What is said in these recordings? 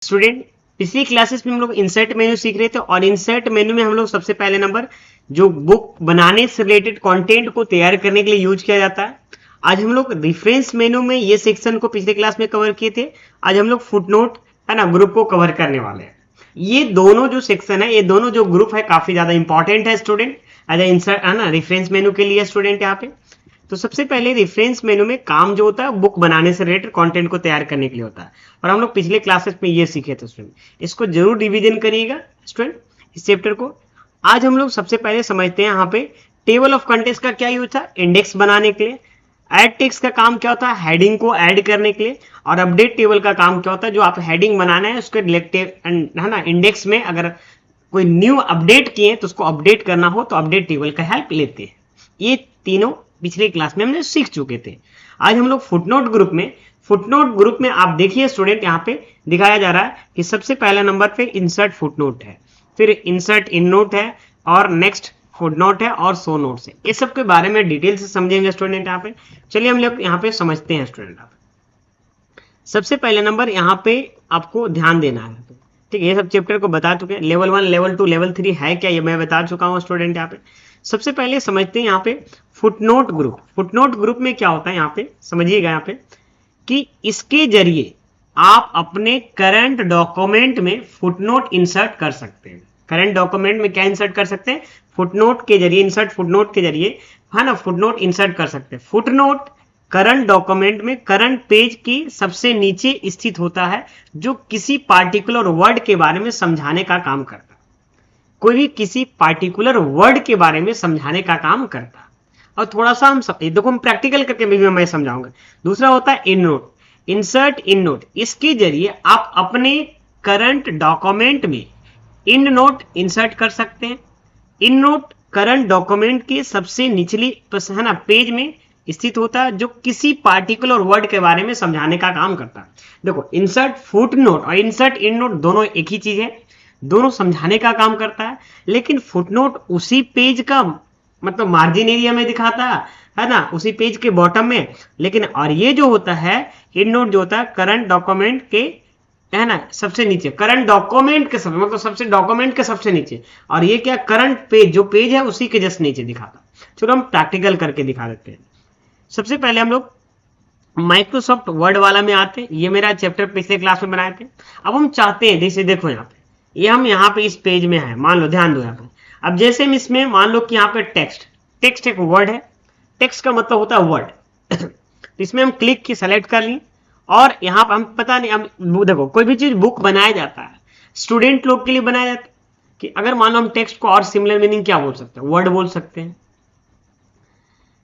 Student पिछली classes में हम लोग इंसर्ट मेन्यू सीख रहे थे और इंसर्ट मेन्यू में हम लोग सबसे पहले नंबर जो बुक बनाने से रिलेटेड कंटेंट को तैयार करने के लिए यूज किया जाता है। आज हम लोग रेफरेंस मेन्यू में ये सेक्शन को पिछले क्लास में कवर किए थे। आज हम लोग फुटनोट है ना ग्रुप को कवर करने वाले हैं। ये दोनों जो सेक्शन है, ये दोनों जो ग्रुप है काफी ज्यादा इंपॉर्टेंट है स्टूडेंट एज इंसर्ट है ना रेफरेंस मेन्यू के लिए स्टूडेंट यहाँ पे। तो सबसे पहले रेफरेंस मेनू में काम जो होता है बुक बनाने से रिलेटेड कंटेंट को तैयार करने के लिए होता है और हम लोग पिछले क्लासेस में ये सीखे थे स्टूडेंट। इसको जरूर रिवीजन करिएगा स्टूडेंट इस चैप्टर को। आज हम लोग सबसे पहले समझते हैं यहाँ पे टेबल ऑफ कंटेंट्स का क्या यूज था, इंडेक्स बनाने के लिए। ऐड टेक्स्ट का काम क्या होता है, हेडिंग को ऐड करने के लिए। और अपडेट टेबल का काम क्या होता है, जो आप हेडिंग बनाना है उसके रिलेटेड है ना इंडेक्स में अगर कोई न्यू अपडेट किए तो उसको अपडेट करना हो तो अपडेट टेबल का हेल्प लेते हैं। ये तीनों पिछले क्लास में हमने सीख चुके थे। आज हम लोग फुटनोट ग्रुप में आप देखिए स्टूडेंट यहाँ पे दिखाया जा रहा है कि सबसे पहला नंबर पे इंसर्ट फुटनोट है, फिर इंसर्ट इन नोट है और नेक्स्ट फुटनोट है और सो नोट्स है। इस सब के बारे में डिटेल से समझेंगे स्टूडेंट यहाँ पे। चलिए हम लोग यहाँ पे समझते हैं स्टूडेंट। आप सबसे पहले नंबर यहाँ पे आपको ध्यान देना है, ठीक है। ये सब चैप्टर को बता चुके हैं, लेवल 1 लेवल 2 लेवल 3 है क्या ये मैं बता चुका हूँ स्टूडेंट। यहाँ पे सबसे पहले समझते हैं यहाँ पे फुटनोट ग्रुप। फुटनोट ग्रुप में क्या होता है यहाँ पे समझिएगा यहाँ पे कि इसके जरिए आप अपने करंट डॉक्यूमेंट में फुटनोट इंसर्ट कर सकते हैं। करंट डॉक्यूमेंट में क्या इंसर्ट कर सकते हैं, फुटनोट के जरिए, इंसर्ट फुटनोट के जरिए है ना फुटनोट इंसर्ट कर सकते हैं। फुटनोट करंट डॉक्यूमेंट में करंट पेज की सबसे नीचे स्थित होता है, जो किसी पार्टिकुलर वर्ड के बारे में समझाने का काम करता है। कोई भी किसी पार्टिकुलर वर्ड के बारे में समझाने का काम करता है। और थोड़ा सा हम देखो हम प्रैक्टिकल करके भी मैं समझाऊंगा। दूसरा होता है in note, insert in note. इसके जरिए आप अपने करंट डॉक्यूमेंट में इन नोट इंसर्ट कर सकते हैं। इन नोट करंट डॉक्यूमेंट के सबसे निचली है ना पेज में स्थित होता है, जो किसी पार्टिकुलर वर्ड के बारे में समझाने का काम करता है। देखो इंसर्ट फुट नोट और इंसर्ट इन नोट दोनों एक ही चीज है, दोनों समझाने का काम करता है। लेकिन फुटनोट उसी पेज का मतलब मार्जिन एरिया में दिखाता है ना, उसी पेज के बॉटम में। लेकिन और ये जो होता है इन नोट जो होता है करंट डॉक्यूमेंट के है ना सबसे नीचे, करंट डॉक्यूमेंट के सबसे मतलब सबसे डॉक्यूमेंट के सबसे नीचे। और ये क्या करंट पेज जो पेज है उसी के जस्ट नीचे दिखाता। चलो हम प्रैक्टिकल करके दिखा देते हैं। सबसे पहले हम लोग माइक्रोसॉफ्ट वर्ड वाला में आते हैं। ये मेरा चैप्टर पिछले क्लास में बनाए थे। अब हम चाहते हैं जैसे देखो यहाँ पे ये हम यहाँ पे इस पेज में है, मान लो ध्यान दो यहाँ पे। अब जैसे हम इसमें मान लो कि यहाँ पे टेक्स्ट एक वर्ड है, टेक्स्ट का मतलब होता है वर्ड। तो इसमें हम क्लिक की सेलेक्ट कर ली और यहाँ पर हम पता नहीं हम देखो कोई भी चीज बुक बनाया जाता है स्टूडेंट लोग के लिए बनाया जाता है कि अगर मान लो हम टेक्स्ट को और सिमिलर मीनिंग क्या बोल सकते हैं, वर्ड बोल सकते हैं,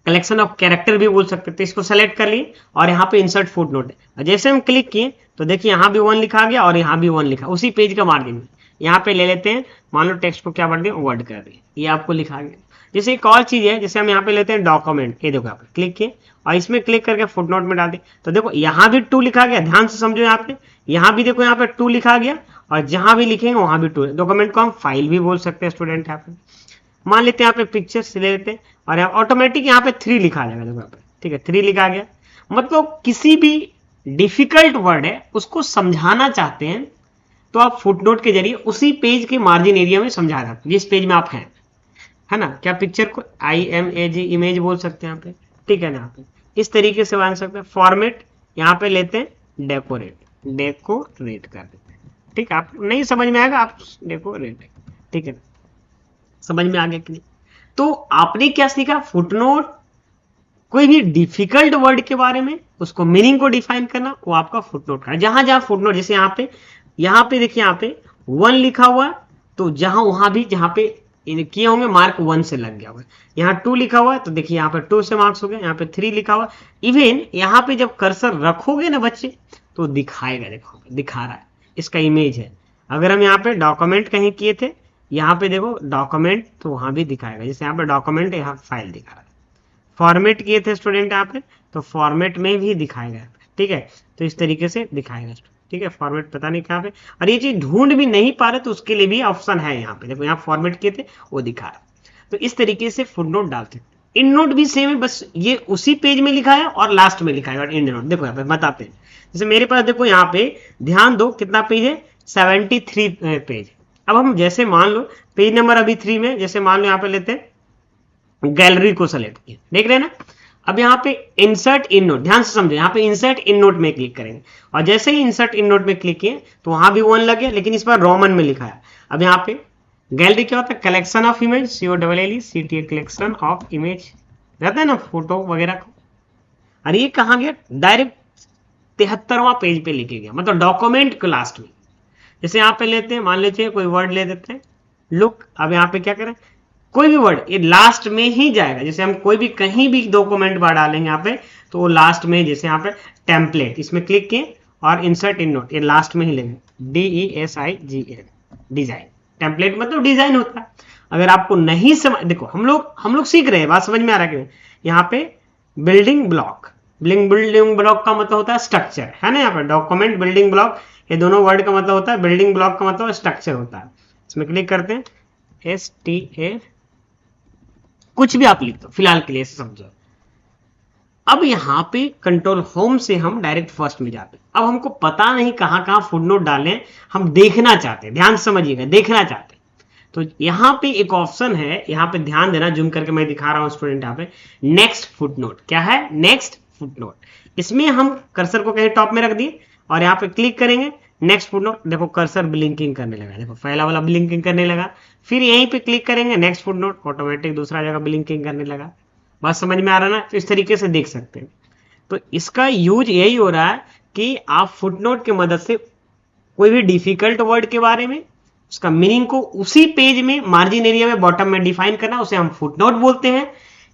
कलेक्शन ऑफ कैरेक्टर भी बोल सकते थे। इसको सेलेक्ट कर लिए और यहाँ पे इंसर्ट फुटनोट है। जैसे हम क्लिक किए तो देखिए यहाँ भी 1 लिखा गया और यहाँ भी 1 लिखा, उसी पेज का मार्जिन में। यहाँ पे ले लेते हैं, मान लो टेक्स्ट को क्या बढ़ दिया वर्ड कर दिए, ये आपको लिखा गया। जैसे एक और चीज है, जैसे हम यहाँ पे लेते हैं डॉक्यूमेंट, ये देखो यहाँ पे क्लिक किए और इसमें क्लिक करके फुटनोट में डाल दिए तो देखो यहाँ भी 2 लिखा गया। ध्यान से समझो यहाँ पे, यहाँ भी देखो यहाँ पे 2 लिखा गया और जहां भी लिखेंगे वहां भी 2। डॉक्यूमेंट को हम फाइल भी बोल सकते हैं स्टूडेंट। यहाँ पे मान लेते हैं यहाँ पे पिक्चर्स ले लेते हैं और ऑटोमेटिक यहाँ पे 3 लिखा जाएगा, देखो यहाँ पे ठीक है 3 लिखा गया। मतलब किसी भी डिफिकल्ट वर्ड है उसको समझाना चाहते हैं तो आप फुटनोट के जरिए उसी पेज के मार्जिन एरिया में समझा सकते हैं जिस पेज में आप हैं, है ना। क्या पिक्चर को IMAG इमेज बोल सकते हैं यहाँ पे, ठीक है ना। यहाँ पे इस तरीके से बना सकते हैं। फॉर्मेट यहाँ पे लेते हैं डेकोरेट कर देते हैं, ठीक है। आप नहीं समझ में आएगा आप डेकोरेट, ठीक है, समझ में आ गया कि नहीं। तो आपने क्या सीखा, फुटनोट कोई भी डिफिकल्ट वर्ड के बारे में उसको मीनिंग को डिफाइन करना, वो आपका फुटनोट का। जहां जहां फुटनोट, जैसे यहाँ पे देखिए यहाँ पे 1 लिखा हुआ तो जहां भी जहां पे किए होंगे मार्क 1 से लग गया होगा। यहाँ 2 लिखा हुआ है तो देखिए यहाँ पे 2 से मार्क्स हो गए। यहाँ पे 3 लिखा हुआ, इवन यहाँ पे जब कर्सर रखोगे ना बच्चे तो दिखाएगा, देखो दिखा रहा है, इसका इमेज है। अगर हम यहाँ पे डॉक्यूमेंट कहीं किए थे, यहाँ पे देखो डॉक्यूमेंट तो वहां भी दिखाएगा। जैसे यहाँ पे डॉक्यूमेंट है, यहाँ फाइल दिखा रहा है। फॉर्मेट किए थे स्टूडेंट यहाँ पे तो फॉर्मेट में भी दिखाएगा, ठीक है। तो इस तरीके से दिखाएगा, ठीक है। फॉर्मेट पता नहीं कहाँ पे, और ये चीज ढूंढ भी नहीं पा रहे तो उसके लिए भी ऑप्शन है यहाँ पे। देखो यहाँ फॉर्मेट किए थे वो दिखा रहा। तो इस तरीके से फुटनोट डालते हैं। इन नोट भी सेम है, बस ये उसी पेज में लिखा है और लास्ट में लिखा है। और इन नोट देखो यहाँ पे बताते हैं, जैसे मेरे पास देखो यहाँ पे ध्यान दो कितना पेज है, 73 पेज। अब हम जैसे मान लो पेज नंबर अभी 3 में, जैसे मान लो यहाँ पे लेते हैं गैलरी को सेलेक्ट किया, देख रहे हैं ना। अब यहाँ पे इंसर्ट इन नोट, ध्यान से समझो, यहाँ पे इंसर्ट इन नोट में क्लिक करेंगे और जैसे ही इंसर्ट इन नोट में क्लिक किए तो वहां भी 1 लग गया, लेकिन इस बार रोमन में लिखा है। अब यहाँ पे गैलरी क्या होता है, collection of image, COLLECT, collection of image रहता है ना, फोटो वगैरह को। और ये कहाँ गया, डायरेक्ट 73वां पेज पे लिखे गया, मतलब डॉक्यूमेंट के लास्ट में। जैसे यहाँ पे लेते हैं, मान लीजिए कोई वर्ड ले देते हैं लुक। अब यहाँ पे क्या करें, कोई भी वर्ड ये लास्ट में ही जाएगा। जैसे हम कोई भी कहीं भी डॉक्यूमेंट बार डालेंगे यहाँ पे तो वो लास्ट में, जैसे यहाँ पे टेम्पलेट, इसमें क्लिक किए और इंसर्ट इन नोट, ये लास्ट में ही लेंगे, DESIGN, डिजाइन। टेम्पलेट मतलब डिजाइन होता है। अगर आपको नहीं समझ, देखो हम लोग सीख रहे हैं, बात समझ में आ रहा है कि यहाँ पे बिल्डिंग ब्लॉक, बिल्डिंग ब्लॉक का मतलब होता है स्ट्रक्चर, है ना। यहाँ पे डॉक्यूमेंट, बिल्डिंग ब्लॉक, ये दोनों वर्ड का मतलब होता है, बिल्डिंग ब्लॉक का मतलब स्ट्रक्चर होता है। इसमें क्लिक करते हैं, STA, कुछ भी आप लिख दो फिलहाल के लिए, समझो। अब यहाँ पे कंट्रोल होम से हम डायरेक्ट फर्स्ट में जाते हैं। अब हमको पता नहीं कहाँ कहाँ फुटनोट डालें, हम देखना चाहते हैं, ध्यान समझिएगा, देखना चाहते हैं। तो यहाँ पे एक ऑप्शन है, यहाँ पे ध्यान देना, जूम करके मैं दिखा रहा हूँ स्टूडेंट, यहाँ पे नेक्स्ट फुटनोट, क्या है, नेक्स्ट फुटनोट। इसमें हम कर्सर को कहीं टॉप में रख दिए और यहाँ पे क्लिक करेंगे, नेक्स्ट फुटनोट, देखो कर्सर ब्लिंकिंग करने लगा, देखो पहला वाला ब्लिंकिंग करने लगा। फिर यहीं पे क्लिक करेंगे, नेक्स्ट फुटनोट, ऑटोमेटिक दूसरा जगह ब्लिंकिंग करने लगा। बात समझ में आ रहा ना, तो इस तरीके से देख सकते हैं। तो इसका यूज यही हो रहा है कि आप फुटनोट की मदद से कोई भी डिफिकल्ट वर्ड के बारे में, उसका मीनिंग को उसी पेज में मार्जिन एरिया में बॉटम में डिफाइन करना, उसे हम फुटनोट बोलते हैं।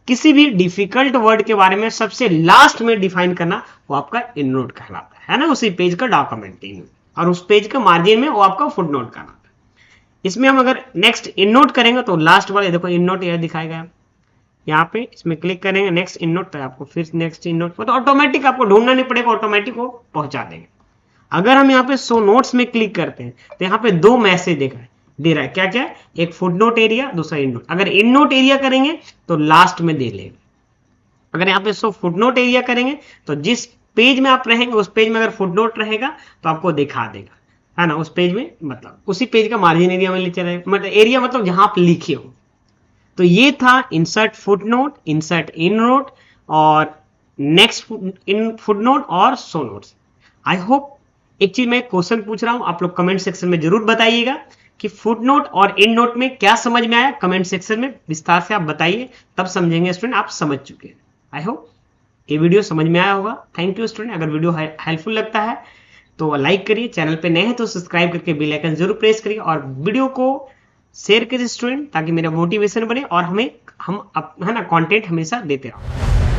किसी भी डिफिकल्ट वर्ड के बारे में सबसे लास्ट में डिफाइन करना, वो आपका इन नोट कहलाता है ना, उसी पेज का डॉक्यूमेंट इन, और उस पेज का मार्जिन में वो आपका फुटनोट कहलाता है। इसमें हम अगर नेक्स्ट इन नोट करेंगे तो लास्ट वाले देखो इन नोट यह दिखाएगा, यहाँ पे इसमें क्लिक करेंगे नेक्स्ट इन नोट पे, आपको फिर नेक्स्ट इन नोट पर, तो ऑटोमेटिक आपको ढूंढना नहीं पड़ेगा, ऑटोमेटिक वो पहुंचा देंगे। अगर हम यहाँ पे शो नोट्स में क्लिक करते हैं तो यहाँ पे 2 मैसेज दे रहा है, क्या क्या, एक फुटनोट एरिया, दूसरा इन नोट। अगर इन नोट एरिया करेंगे तो लास्ट में दे लेगा। अगर यहाँ पे शो फुटनोट एरिया करेंगे तो जिस पेज में आप रहेंगे उस पेज में अगर फुटनोट रहेगा तो आपको दिखा देगा, है ना, उस पेज में, मतलब उसी पेज का मार्जिन एरिया में ले चलेगा, मतलब एरिया मतलब जहां आप लिखे हो। तो ये था insert footnote, insert in note और नेक्स्ट इन फुटनोट और शो नोट्स। आई होप, एक चीज मैं क्वेश्चन पूछ रहा हूं, आप लोग कमेंट सेक्शन में जरूर बताइएगा कि फुटनोट और इन नोट में क्या समझ में आया। कमेंट सेक्शन में विस्तार से आप बताइए, तब समझेंगे स्टूडेंट आप समझ चुके हैं। आई होप ये वीडियो समझ में आया होगा। Thank you student. अगर वीडियो हेल्पफुल लगता है तो लाइक करिए, चैनल पे नए हैं तो सब्सक्राइब करके बेल आइकन जरूर प्रेस करिए और वीडियो को शेयर करिए स्टूडेंट, ताकि मेरा मोटिवेशन बने और हम है ना कंटेंट हमेशा देते रहो।